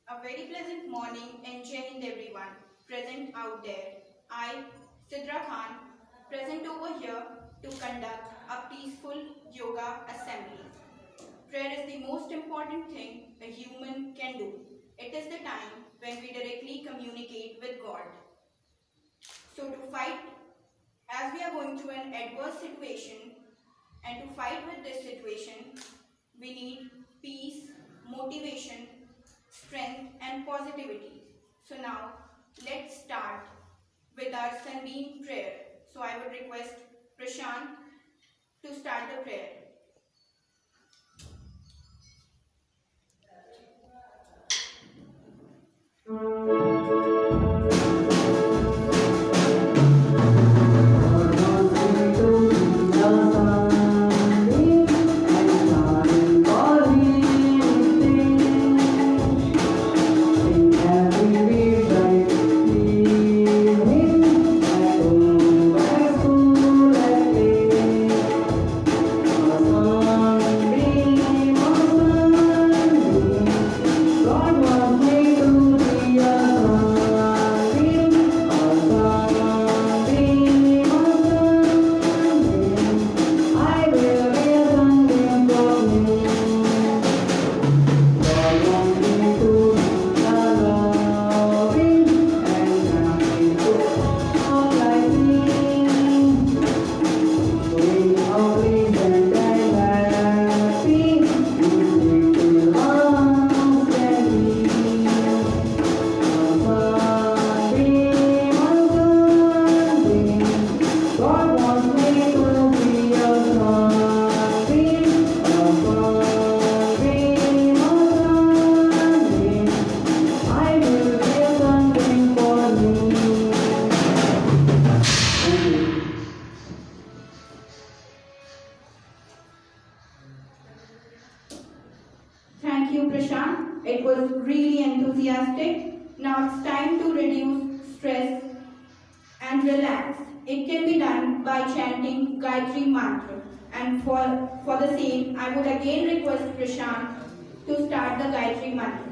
A very pleasant morning and Jai Hind everyone present out there. I, Sidra Khan, present over here to conduct a peaceful yoga assembly. Prayer is the most important thing a human can do. It is the time when we directly communicate with God. So to fight, as we are going through an adverse situation, and to fight with this situation, we need peace, motivation, strength and positivity. So now let's start with our Sunbeam prayer. So I would request Prashant to start the prayer. Thank you, Prashant. It was really enthusiastic. Now it's time to reduce stress and relax. It can be done by chanting Gayatri Mantra. And for the same, I would again request Prashant to start the Gayatri Mantra.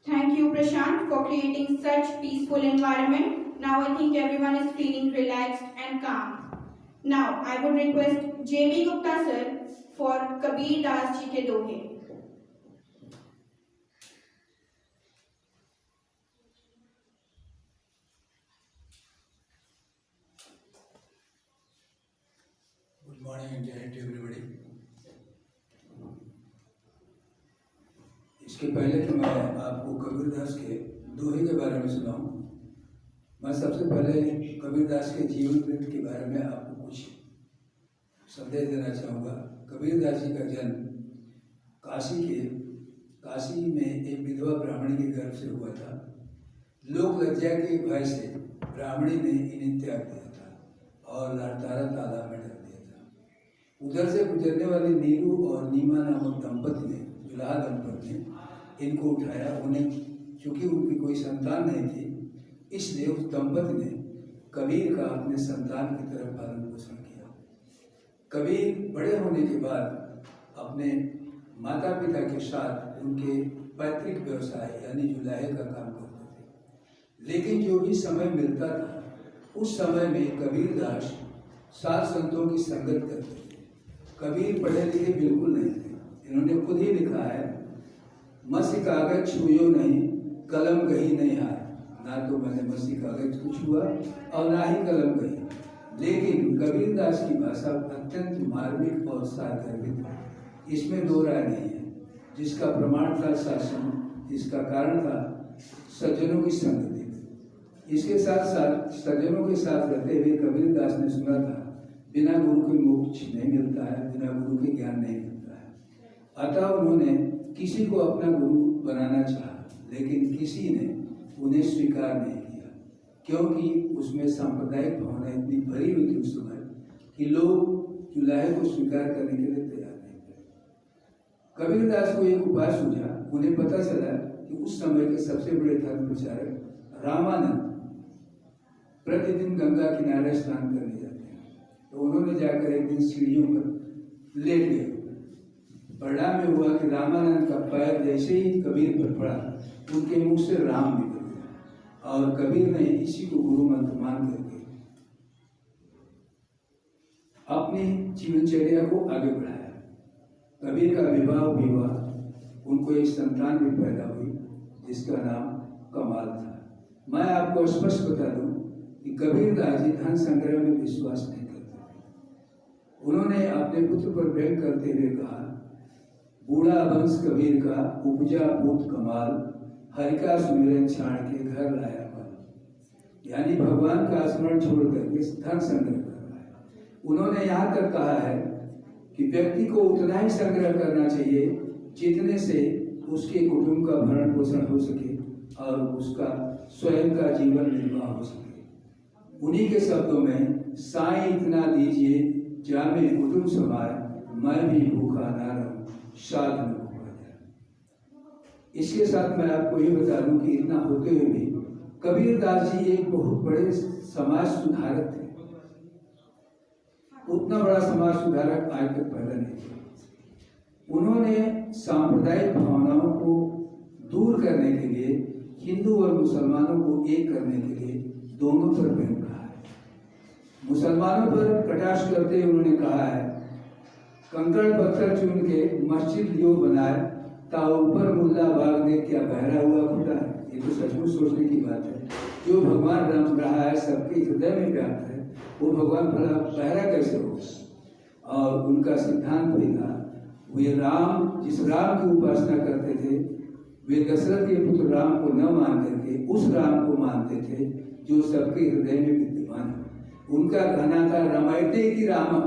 Thank you, Prashant, for creating such peaceful environment. Now I think everyone is feeling relaxed and calm. Now I would request J.B. Gupta sir for Kabir Das Ji ke Dohe. Good morning and Jai Hind to everybody. इसके पहले तो मैं आपको कबीरदास के दोहे के बारे में सुनाऊं। मैं सबसे पहले कबीरदास के जीवन वृत्त के बारे में आपको कुछ संदेश देना चाहूँगा। कबीरदास जी का जन्म काशी में एक विधवा ब्राह्मणी के गर्भ से हुआ था। लोक लज्जा के भय से ब्राह्मणी ने इन्हें त्याग दिया था और लाड़तारा तालाब में डाल दिया था। उधर से गुजरने वाली नीरू और नीमा नामक दंपति ने दुल्हा दंपति ने इनको उठाया। उन्हें चूंकि उनकी कोई संतान नहीं थी, इसलिए उस दंपति ने कबीर का अपने संतान की तरह पालन पोषण किया। कबीर बड़े होने के बाद अपने माता पिता के साथ उनके पैतृक व्यवसाय यानी जुलाहे का काम करते थे, लेकिन जो भी समय मिलता था उस समय में कबीरदास साध संतों की संगत करते थे। कबीर पढ़े लिखे बिल्कुल नहीं थे। इन्होंने खुद ही लिखा है, मसी कागज छुयो नहीं, कलम गही नहीं हाय। ना तो मैंने मसी कागज को छुआ और ना ही कलम गही। लेकिन कबीरदास की भाषा अत्यंत मार्मिक और सारगर्भित है, इसमें दो राय नहीं है। जिसका प्रमाण था शासन, जिसका कारण था सज्जनों की संगति। इसके साथ साथ सज्जनों के साथ रहते हुए कबीरदास ने सुना था, बिना गुरु के मोक्ष नहीं मिलता है, बिना गुरु के ज्ञान नहीं मिलता है। अतः उन्होंने किसी को अपना गुरु बनाना चाहा, लेकिन किसी ने उन्हें स्वीकार नहीं किया, क्योंकि उसमें सांप्रदायिक भावना इतनी भरी हुई थी उस समय कि लोग जुलाहे को स्वीकार करने के लिए तैयार नहीं थे। कबीरदास को एक उपाय सूझा। उन्हें पता चला कि उस समय के सबसे बड़े धर्म प्रचारक रामानंद प्रतिदिन गंगा किनारे स्नान करने जाते हैं। तो उन्होंने जाकर एक दिन सीढ़ियों पर लेट गए। परिणाम में हुआ कि रामानंद का पैर जैसे ही कबीर पर पड़ा, उनके मुख से राम निकल गया और कबीर ने इसी को गुरु मंत्र मान करके अपनी जीवनचर्या को आगे बढ़ाया। कबीर का विवाह भी हुआ, उनको एक संतान भी पैदा हुई जिसका नाम कमाल था। मैं आपको स्पष्ट बता दूं कि कबीरदास जी धन संग्रह में विश्वास नहीं करते थे। उन्होंने अपने पुत्र पर व्यंग करते हुए कहा, बूढ़ा वंश कबीर का उपजा पूत कमाल, हरि का सुमिरन छाड़ के घर लाया मल। यानी भगवान का स्मरण छोड़ करके धन संग्रह कर रहा है। उन्होंने यहाँ तक कहा है कि व्यक्ति को उतना ही संग्रह करना चाहिए जितने से उसके कुटुंब का भरण पोषण हो सके और उसका स्वयं का जीवन निर्वाह हो सके। उन्हीं के शब्दों में, साईं इतना दीजिए जामे कुटुंब समाय, मैं भी भूखा ना रहूं, साध न भूखा जाए। इसके साथ मैं आपको ये बता दूं कि इतना होते हुए भी कबीरदास जी एक बहुत बड़े समाज सुधारक थे। उतना बड़ा समाज सुधारक आज तक पैदा नहीं हुआ। उन्होंने सांप्रदायिक भावनाओं को दूर करने के लिए, हिंदू और मुसलमानों को एक करने के लिए दोनों पर प्रेम कहा है। मुसलमानों पर कटाक्ष करते हुए उन्होंने कहा है, कंकड़ पत्थर चुन के मस्जिद जो बनाए, ता ऊपर मुल्ला बाग ने क्या बहरा हुआ खुदा है। ये तो सचमुच सोचने की बात है। जो भगवान राम रहा है, सबके हृदय में व्याप्त है, वो भगवान भला बहरा कैसे होगा। और उनका सिद्धांत भी था, वे राम, जिस राम की उपासना करते थे, वे दशरथ के पुत्र राम को न मान करके उस राम को मानते थे जो सबके हृदय में विद्यमान है। उनका कहना था, रमयते की राम,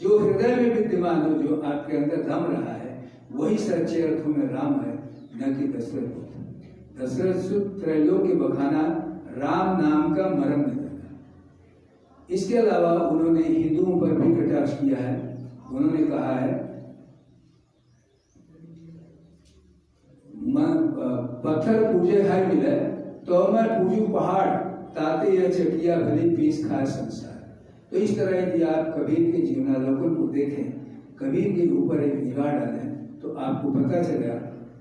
जो हृदय में विद्यमान हो, जो आपके अंदर दम रहा है, वही सच्चे अर्थों में राम है, न कि दशरथ पुत्र। दशरथ सुत त्रैलोक्य बखाना राम नाम का मरम नहीं था। इसके अलावा उन्होंने हिंदुओं पर भी कटाक्ष किया है। उन्होंने कहा है, पत्थर पूजे है मिले तो मैं पूजू पहाड़, ताते या चकिया भली पीस खाए संसार। तो इस तरह यदि आप कबीर के जीवनावलोकन को देखें, कबीर के ऊपर एक निगाह डालें, तो आपको पता चलेगा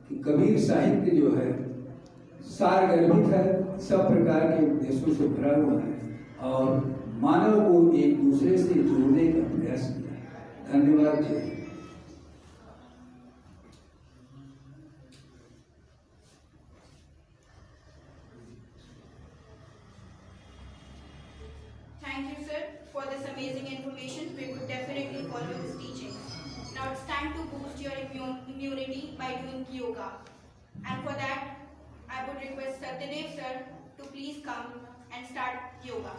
कि कबीर साहित्य जो है सारगर्भित है, सब प्रकार के उपदेशों से भरा हुआ है और मानव को एक दूसरे से जोड़ने का प्रयास किया है। धन्यवाद। जय Hind. Thank you, sir, for this amazing information. We would definitely follow this teaching. Now it's time to boost your immunity by doing yoga. And for that, I would request Satyadev sir to please come and start yoga.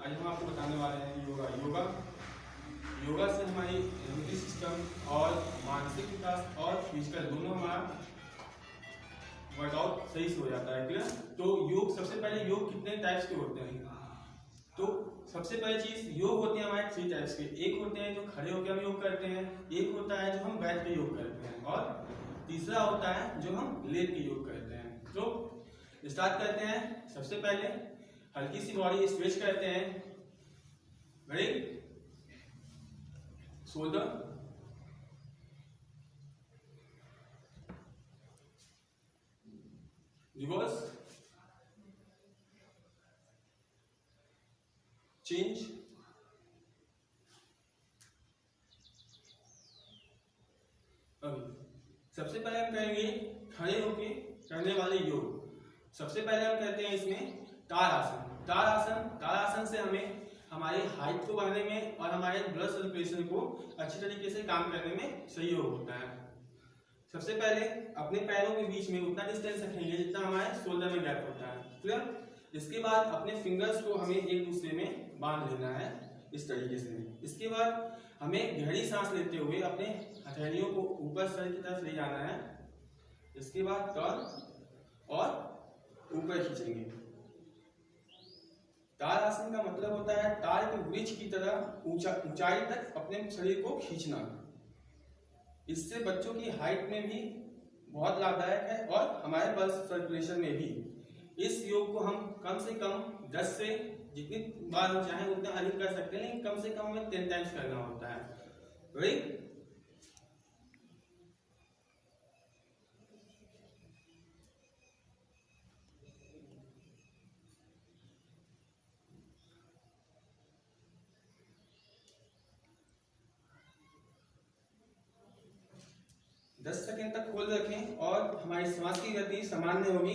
आज हम आपको बताने वाले हैं योगा से हमारी immunity system और मानसिक विकास और फिजिकल दोनों हमारा वर्कआउट सही से हो जाता है। तो योग, सबसे पहले योग कितने टाइप्स के होते हैं? तो सबसे पहली चीज, योग होते हैं हमारे 3 टाइप्स के। एक होते हैं जो खड़े होकर हम योग करते हैं, एक होता है जो हम बैठ के योग करते हैं, और तीसरा होता है जो हम लेट के योग करते हैं। तो स्टार्ट करते हैं। सबसे पहले हल्की सी बॉडी स्ट्रेच करते हैं। रेडी, शोल्डर, रिवर्स, चेंज, सबसे पहले हम करेंगे खड़े होके करने वाले योग। सबसे पहले हम करते हैं इसमें ताड़ासन से हमें हमारी हाइट को बढ़ाने में और हमारे ब्लड सर्कुलेशन को अच्छी तरीके से काम करने में सहयोग होता है। सबसे पहले अपने पैरों के बीच में उतना डिस्टेंस रखेंगे जितना हमारे शोल्डर में गैप होता है। क्लियर। इसके बाद अपने फिंगर्स को हमें एक दूसरे में बांध लेना है इस तरीके से। इसके बाद हमें गहरी सांस लेते हुए अपने हथेलियों को ऊपर सर की तरफ ले जाना है। इसके बाद टर्न और ऊपर खींचेंगे। ताड़ासन का मतलब होता है ताड़ के वृक्ष की तरह ऊंचाई तक अपने शरीर को खींचना। इससे बच्चों की हाइट में भी बहुत लाभदायक है और हमारे ब्लड सर्कुलेशन में भी। इस योग को हम कम से कम 10 से जितनी बार हम चाहें उतना अधिक कर सकते हैं, लेकिन कम से कम हमें 10 टाइम्स करना होता है। राइट। दस सेकेंड तक खोल रखें और हमारी सांस की गति सामान्य होगी।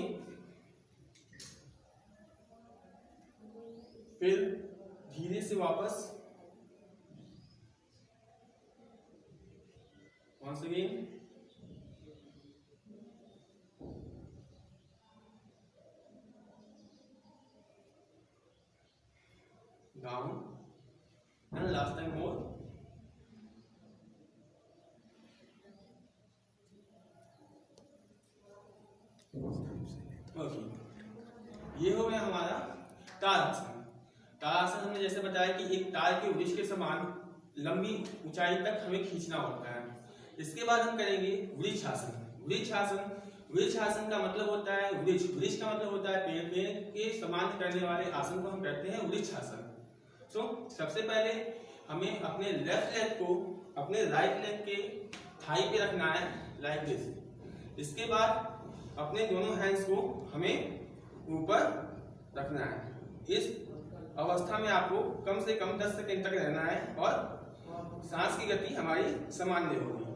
फिर धीरे से वापस once again, down, and last time more. Okay, ये हो गया हमारा ताड़ासन। ताड़ासन हमने जैसे बताया कि एक ताड़ के वृक्ष के समान लंबी ऊंचाई तक हमें खींचना होता है। इसके बाद हम करेंगे वृक्षासन। वृक्षासन का मतलब होता है वृक्ष का मतलब होता है पेड़। पेड़ के समान करने वाले आसन को हम कहते हैं वृक्षासन। सबसे पहले हमें अपने लेफ्ट लेग को अपने राइट लेग के थाई पे रखना है, लाइक दिस। इसके बाद अपने दोनों हैंड्स को हमें ऊपर रखना है। इस अवस्था में आपको कम से कम 10 सेकंड तक रहना है और सांस की गति हमारी सामान्य होगी।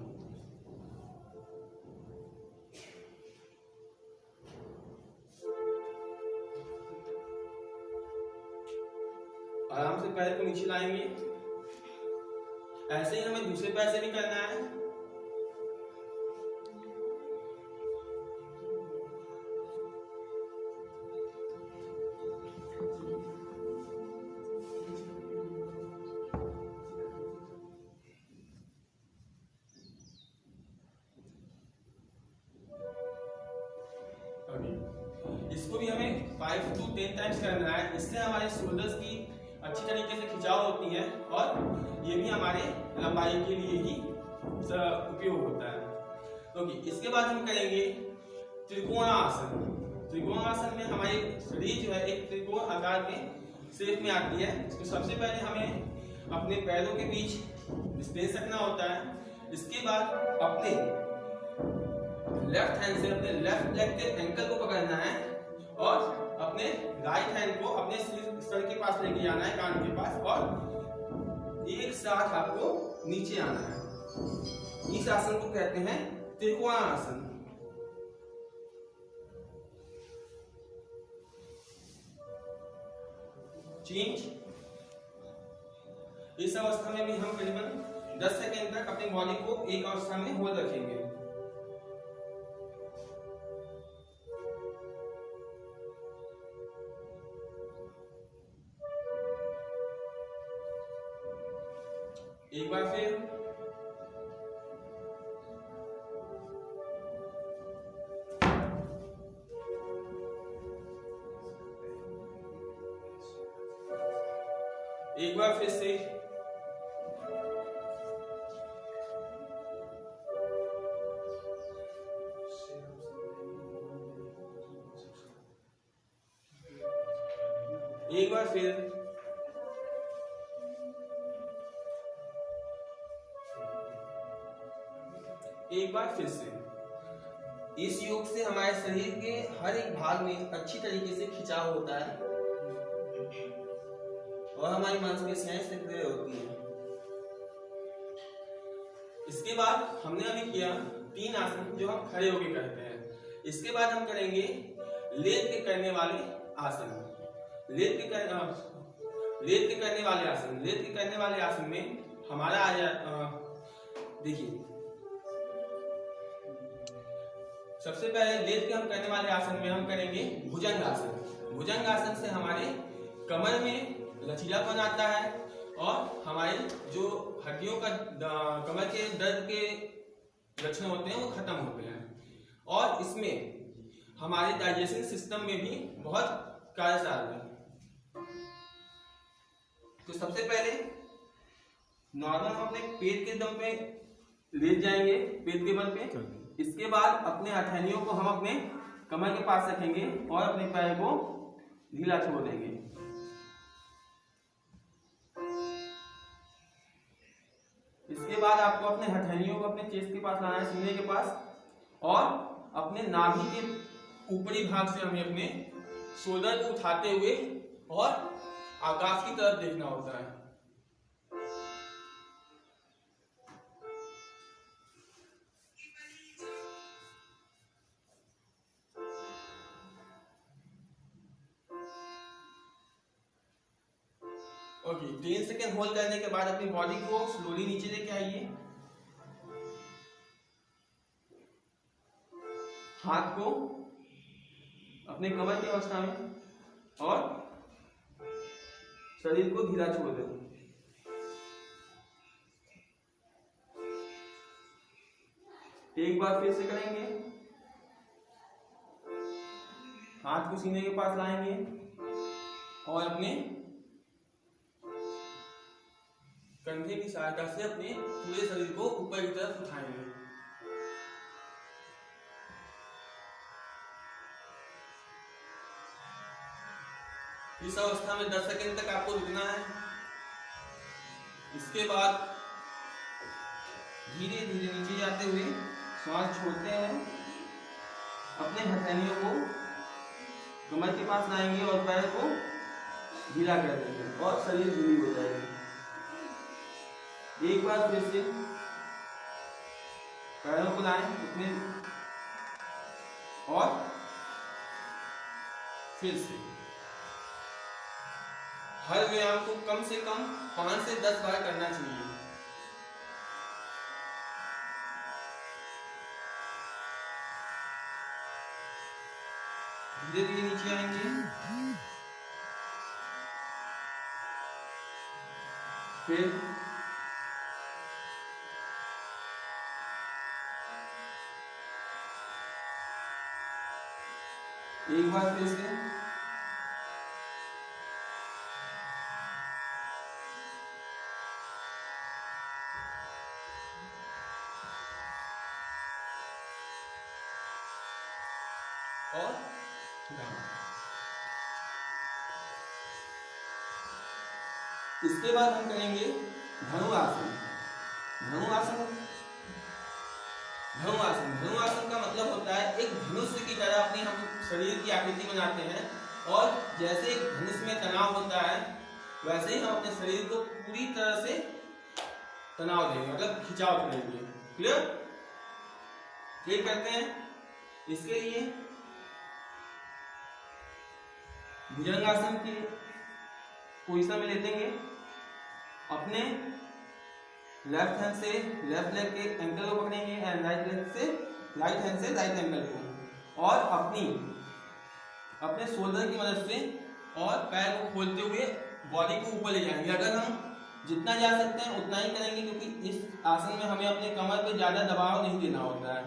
आराम से पैर को नीचे लाएंगे। ऐसे ही हमें दूसरे पैर से भी करना है। इसको भी हमें 5 to 10 टाइम्स करना है। इससे हमारे शोल्डर्स की अच्छी तरीके से खिंचाव होती है और ये भी हमारे लंबाई के लिए ही उपयोग होता है। ओके, इसके बाद हम करेंगे त्रिकोणासन। त्रिकोणासन में हमारी शरीर जो है एक त्रिकोण आकार के शेप में आती है। तो सबसे पहले हमें अपने पैरों के बीच स्पेस रखना होता है। इसके बाद अपने लेफ्ट हैंड से अपने लेफ्ट लेग के एंकल को पकड़ना है और अपने राइट हैंड को अपने सर के पास लेके जाना है, कान के पास, और एक साथ आपको नीचे आना है। इस आसन को कहते हैं त्रिकोणासन। चेंज। इस अवस्था में भी हम करीबन 10 सेकेंड तक अपनी बॉडी को एक अवस्था में होल्ड रखेंगे। एक बार फिर एक बार फिर से एक बार फिर से इस योग से हमारे शरीर के हर एक भाग में अच्छी तरीके से खिंचाव होता है और हमारी मांसपेशियां सक्रिय होती हैं। इसके बाद हमने अभी किया 3 आसन जो हम खड़े होकर करते हैं। इसके बाद हम करेंगे लेट के करने वाले आसन। लेट के करने वाले आसन में हमारा आ जाए, देखिए सबसे पहले लेट के हम करने वाले आसन में हम करेंगे भुजंग आसन। भुजंग आसन से हमारे कमर में लचीलापन आता है और हमारे जो हड्डियों का कमर के दर्द के लक्षण होते हैं वो खत्म होते हैं और इसमें हमारे डाइजेशन सिस्टम में भी बहुत कार्यसाधक है। तो सबसे पहले नॉर्मल हम अपने पेट के दम पे लेट जाएंगे, पेट के बल पे। इसके बाद अपने हथेलियों को हम अपने कमर के पास रखेंगे और अपने पैर को ढीला छोड़ देंगे। इसके बाद आपको अपने हथेलियों को अपने चेस्ट के पास लाना है, सीने के पास, और अपने नाभि के ऊपरी भाग से हमें अपने शोल्डर को उठाते हुए और आकाश की तरफ देखना होता है। ओके, 3 सेकेंड होल्ड करने के बाद अपनी बॉडी को स्लोली नीचे लेके आइए। हाथ को अपने कमर की अवस्था में और शरीर को ढीला छोड़ दें। एक बार फिर से करेंगे। हाथ को सीने के पास लाएंगे और अपने कंधे की सहायता से अपने पूरे शरीर को ऊपर की तरफ उठाएंगे। इस अवस्था में 10 सेकंड तक आपको रुकना है। इसके बाद धीरे धीरे नीचे जाते हुए श्वास छोड़ते हैं। अपने हथेलियों को कमर के पास लाएंगे और पैर को ढीला कर देंगे और शरीर ढीली हो जाएगी। एक बार फिर से पैरों को लाएं उतने और फिर से हर व्यायाम को कम से कम 5 से 10 बार करना चाहिए। धीरे धीरे नीचे आएंगे, फिर एक बार फिर से और इसके बाद हम करेंगे धनुरासन। धनुरासन का मतलब होता है एक धनुष की तरह अपनी हम शरीर की आकृति बनाते हैं और जैसे एक धनुष में तनाव होता है वैसे ही हम अपने शरीर को पूरी तरह से तनाव देंगे, मतलब खिंचाव करेंगे। क्लियर करते हैं। इसके लिए भुजंगासन की पोजीशन में लेटेंगे। अपने लेफ्ट हैंड से लेफ्ट लेग के एंकल को पकड़ेंगे एंड राइट हैंड से राइट एंकल को, और अपने शोल्डर की मदद से और पैर को खोलते हुए बॉडी को ऊपर ले जाएंगे। अगर हम जितना जा सकते हैं उतना ही करेंगे क्योंकि इस आसन में हमें अपने कमर पे ज्यादा दबाव नहीं देना होता है।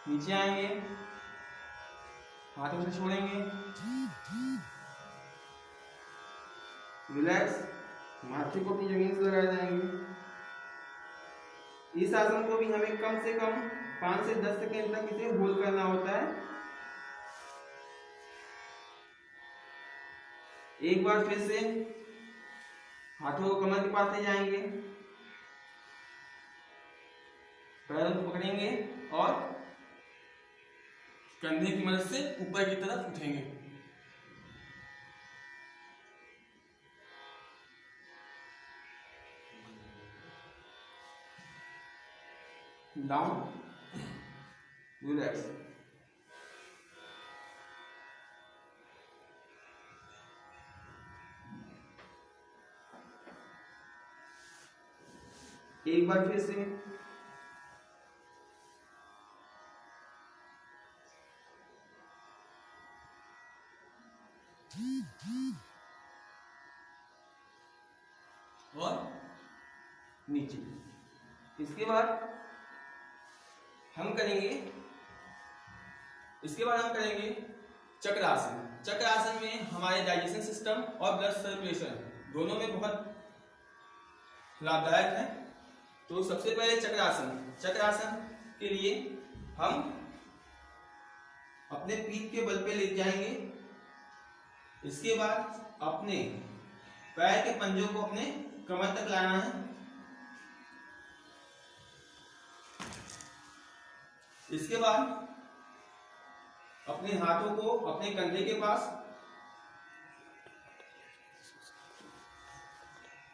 नीचे आएंगे, हाथों से छोड़ेंगे, रिलैक्स, माथे को अपनी जमीन से लगाए जाएंगे। इस आसन को भी हमें कम से कम 5 से 10 सेकेंड तक इसे होल्ड करना होता है। एक बार फिर से हाथों को कमर के पास ले जाएंगे, पैरों को पकड़ेंगे और कंधे की मदद से ऊपर की तरफ उठेंगे। Down, relax. एक बार फिर से और नीचे। इसके बाद हम करेंगे चक्रासन। चक्रासन में हमारे डाइजेशन सिस्टम और ब्लड सर्कुलेशन दोनों में बहुत लाभदायक है। तो सबसे पहले चक्रासन के लिए हम अपने पीठ के बल पे ले जाएंगे। इसके बाद अपने पैर के पंजों को अपने कमर तक लाना है। इसके बाद अपने हाथों को अपने कंधे के पास,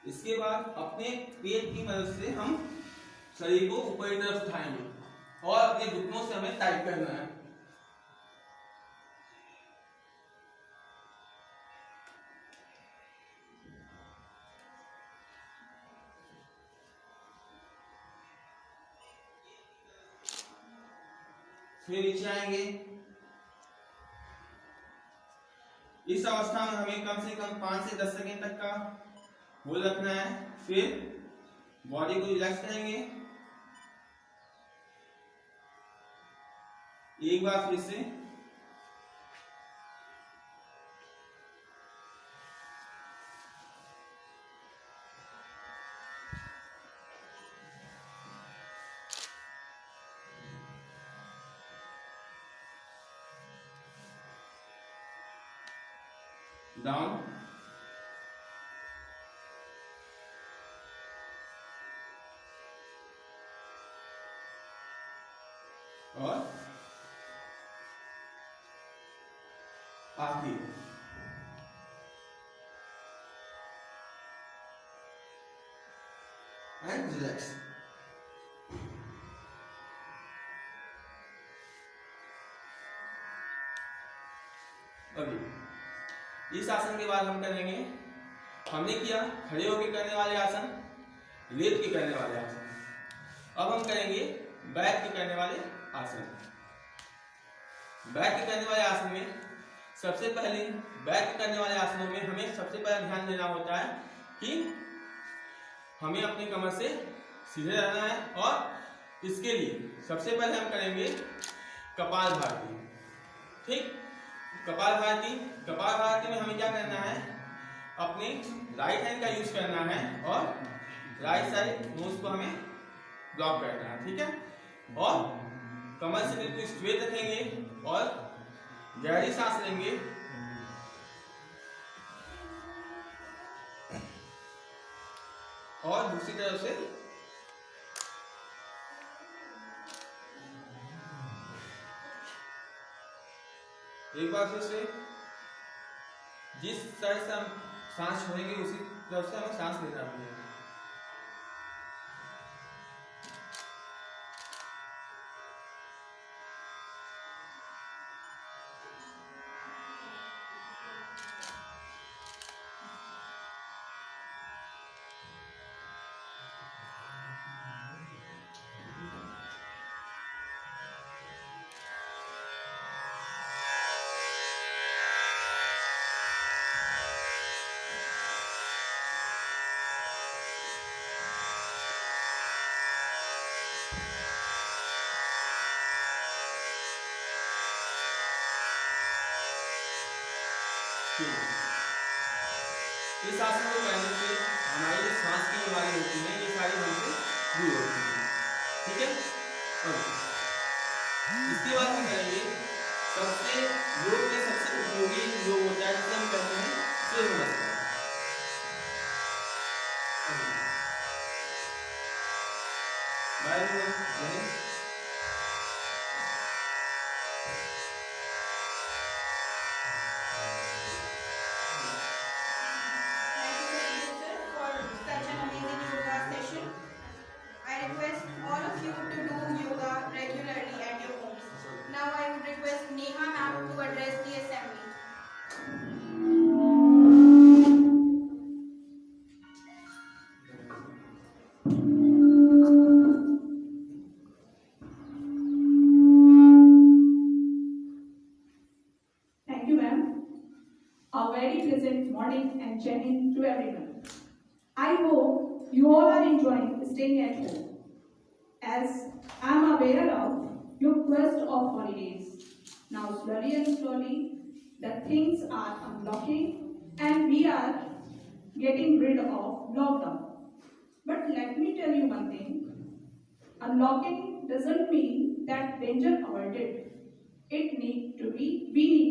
इसके बाद अपने पेट की मदद से हम शरीर को ऊपर की तरफ उठाएंगे और अपने घुटनों से हमें टाइट करना है। फिर नीचे आएंगे। इस अवस्था में हमें कम से कम 5 से 10 सेकेंड तक का होल्ड रखना है। फिर बॉडी को रिलैक्स करेंगे। एक बार फिर से डाउन, और आखिरी एंड रिलैक्स। अभी इस आसन के बाद हम करेंगे, हमने किया खड़े होकर करने वाले आसन, लेट के करने वाले आसन। अब हम करेंगे बैठ के करने वाले आसन। बैठ के करने वाले आसन में सबसे पहले, बैठ के करने वाले आसनों में हमें सबसे पहले ध्यान देना होता है कि हमें अपनी कमर से सीधे रहना है। और इसके लिए सबसे पहले हम करेंगे कपालभाति। ठीक, कपालभाति में हमें क्या करना है, अपने राइट हैंड का यूज करना है और राइट साइड नोज को हमें ब्लॉक करना है। ठीक है, और कमर से बिल्कुल स्ट्रेट रखेंगे और गहरी सांस लेंगे। और दूसरी तरफ से एक बार फिर से जिस साइड से हम सांस छोड़ेंगे उसी तरफ से हमें सांस लेना है। इस आसन को करने से हमारी जो सांस की बीमारी होती है ये सारी हमसे दूर होती है। ठीक है। इसके बाद हम करेंगे सबसे योग के सबसे उपयोगी योग होता है जिसे हम कहते हैं सूर्य नमस्कार। I request all of you to do yoga regularly at your homes. Now I would request Neha ma'am to address the assembly. Thank you, ma'am. A very pleasant morning and evening to everyone. I hope you all are enjoying staying at home. As I am aware of your quest of holidays, now slowly and slowly the things are unlocking and we are getting rid of lockdown. But let me tell you one thing. Unlocking doesn't mean that danger averted. We need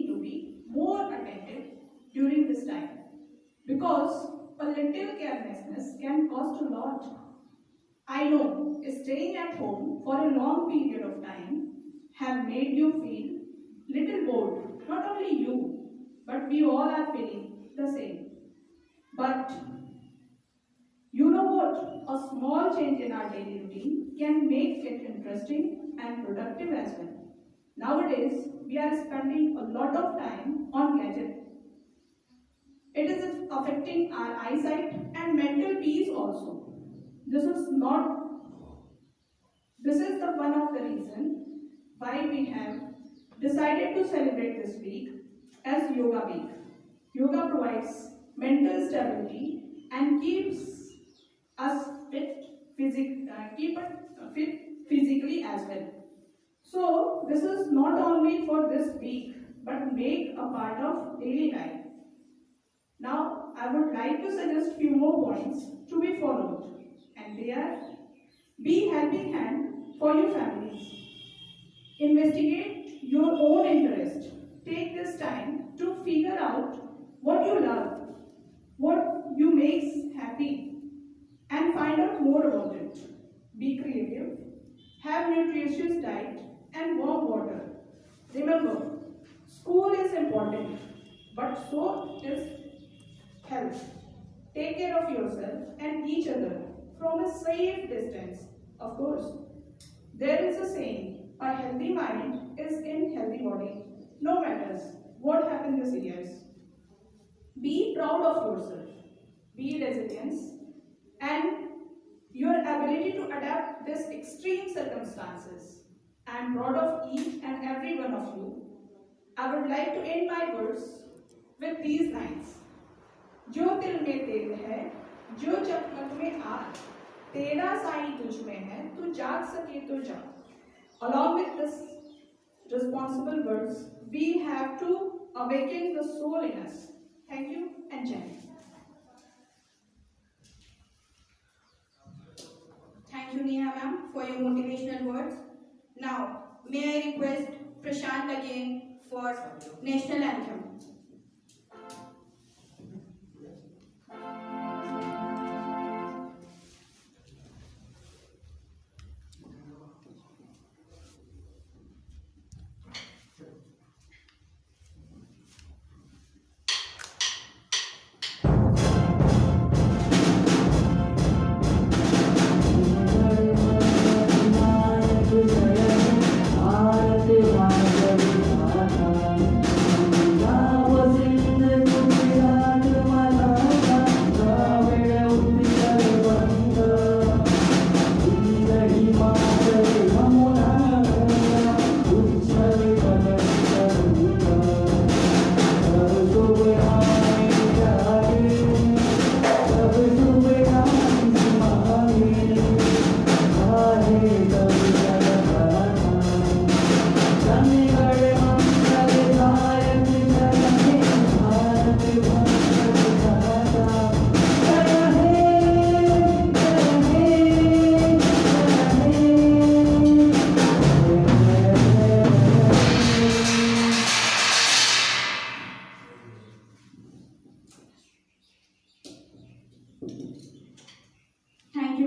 to be more attentive during this time, because a little carelessness can cost a lot. I know staying at home for a long period of time have made you feel little bored. Not only you, but we all are feeling the same. But you know what? A small change in our daily routine can make it interesting and productive as well. Nowadays, we are spending a lot of time on gadgets. It is affecting our eyesight and mental peace also. This is the one of the reason why we have decided to celebrate this week as Yoga Week. Yoga provides mental stability and keeps us fit physically as well. So this is not only for this week but make a part of daily life. Now I would like to suggest few more points to be followed, and they are: be helping hand for your families. Investigate your own interest. Take this time to figure out what you love, what you makes happy, and find out more about it. Be creative. Have nutritious diet and warm water. Remember, school is important, but so is health. Take care of yourself and each other from a safe distance. Of course, there is a saying, a healthy mind is in healthy body, no matters what happens this year. Be proud of yourself, be resilient, and your ability to adapt this extreme circumstances. I am proud of each and every one of you. I would like to end my words with these lines. जो दिल में तेल है, जो चकमक में आग, तेरा साई तुझ में है, तू जाग सके तो जाग. Along with this responsible words, we have to awaken the soul in us. Thank you and Jai Hind. Thank you, Neha ma'am, for your motivational words. Now, may I request Prashant again for National Anthem.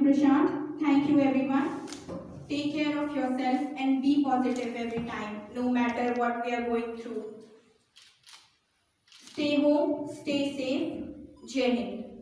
Prashant. Thank you everyone. Take care of yourself and be positive every time, no matter what we are going through. Stay home, stay safe. Jai Hind.